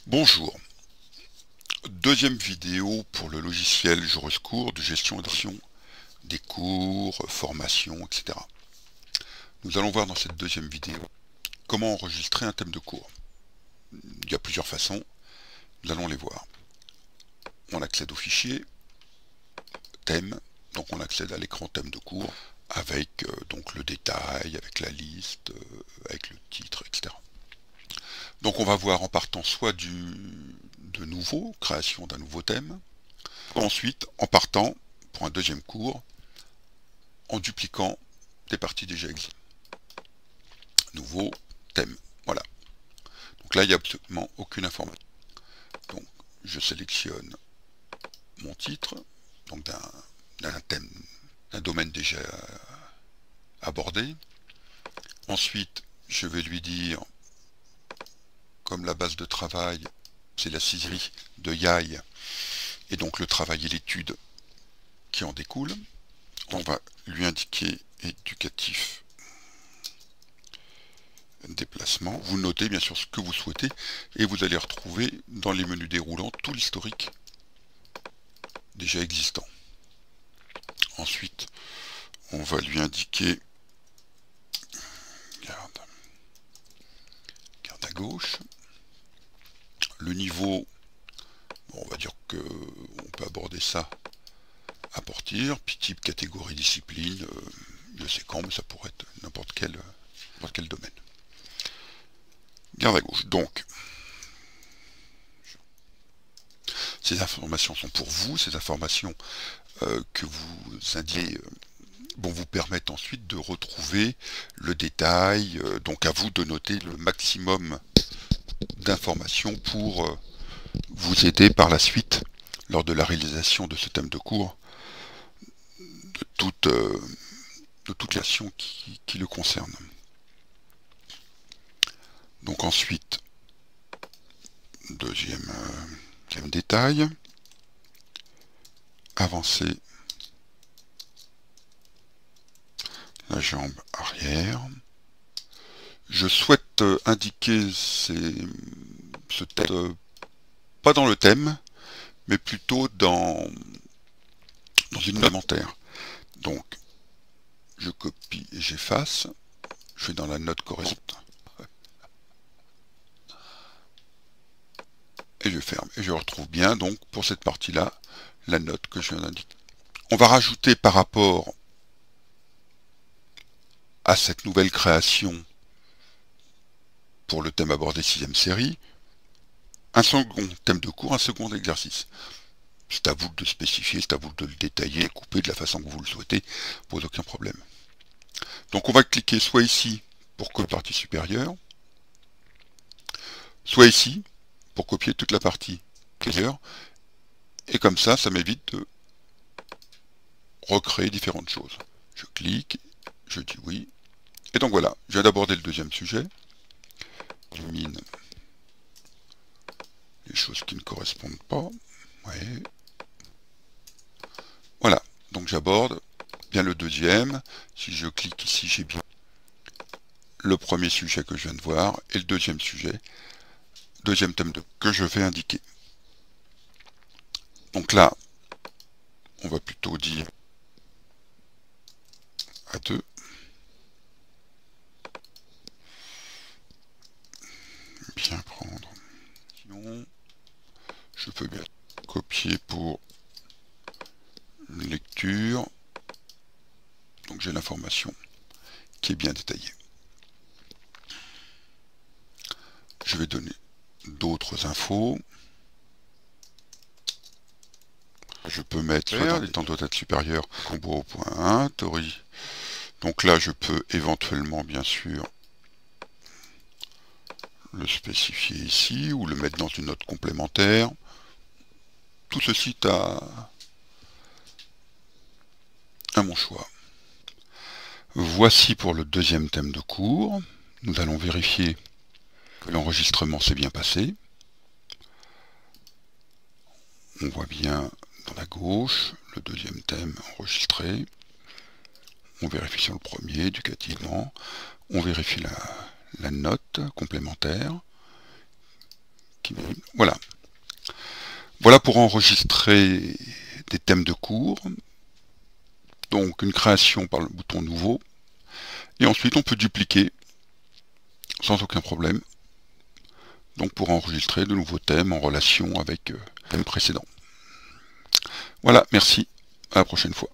Bonjour, deuxième vidéo pour le logiciel Joruscours de gestion et d'action des cours, formations, etc. Nous allons voir dans cette deuxième vidéo comment enregistrer un thème de cours. Il y a plusieurs façons, nous allons les voir. On accède au fichier, thème, donc on accède à l'écran thème de cours avec donc le détail, avec la liste, avec le titre, etc. Donc on va voir en partant soit de nouveau, création d'un nouveau thème, ensuite en partant pour un deuxième cours, en dupliquant des parties déjà existantes. Nouveau thème, voilà. Donc là il n'y a absolument aucune information. Donc je sélectionne mon titre, donc d'un thème, d'un domaine déjà abordé. Ensuite je vais lui dire, comme la base de travail c'est la ciserie de YAI, et donc le travail et l'étude qui en découle, on va lui indiquer éducatif déplacement. Vous notez bien sûr ce que vous souhaitez et vous allez retrouver dans les menus déroulants tout l'historique déjà existant. Ensuite, on va lui indiquer garde à gauche. Le niveau, bon, on va dire que on peut aborder ça à partir, puis type, catégorie, discipline, je sais quand, mais ça pourrait être n'importe quel domaine. Garde à gauche. Donc, ces informations sont pour vous, ces informations que vous indiquez vont vous permettre ensuite de retrouver le détail, donc à vous de noter le maximum d'informations pour vous aider par la suite lors de la réalisation de ce thème de cours, de toute l'action qui le concerne. Donc ensuite, deuxième détail, avancer la jambe arrière. Je souhaite indiquer ce thème, pas dans le thème, mais plutôt dans une commentaire. Donc, je copie et j'efface. Je vais dans la note correspondante. Et je ferme. Et je retrouve bien, donc, pour cette partie-là, la note que je viens d'indiquer. On va rajouter par rapport à cette nouvelle création pour le thème abordé 6e série, un second thème de cours, un second exercice. C'est à vous de spécifier, c'est à vous de le détailler, couper de la façon que vous le souhaitez, pose aucun problème. Donc on va cliquer soit ici pour copier la partie supérieure, soit ici pour copier toute la partie inférieure, et comme ça, ça m'évite de recréer différentes choses. Je clique, je dis oui, et donc voilà, je viens d'aborder le deuxième sujet, j'élimine les choses qui ne correspondent pas, ouais. Voilà, donc j'aborde bien le deuxième. Si je clique ici, j'ai bien le premier sujet que je viens de voir et le deuxième sujet, deuxième thème que je vais indiquer. Donc là, on va plutôt dire à 2. Bien prendre. Sinon, je peux bien copier pour une lecture. Donc j'ai l'information qui est bien détaillée. Je vais donner d'autres infos. Je peux mettre soit dans les temps de date supérieure, combo au point 1, théorie. Donc là, je peux éventuellement, bien sûr, le spécifier ici ou le mettre dans une note complémentaire. Tout ceci est à mon choix. Voici pour le deuxième thème de cours. Nous allons vérifier que l'enregistrement s'est bien passé. On voit bien dans la gauche le deuxième thème enregistré. On vérifie sur le premier, éducativement. On vérifie la note complémentaire. Voilà. Voilà pour enregistrer des thèmes de cours. Donc une création par le bouton nouveau. Et ensuite on peut dupliquer sans aucun problème. Donc pour enregistrer de nouveaux thèmes en relation avec le thème précédent. Voilà, merci. À la prochaine fois.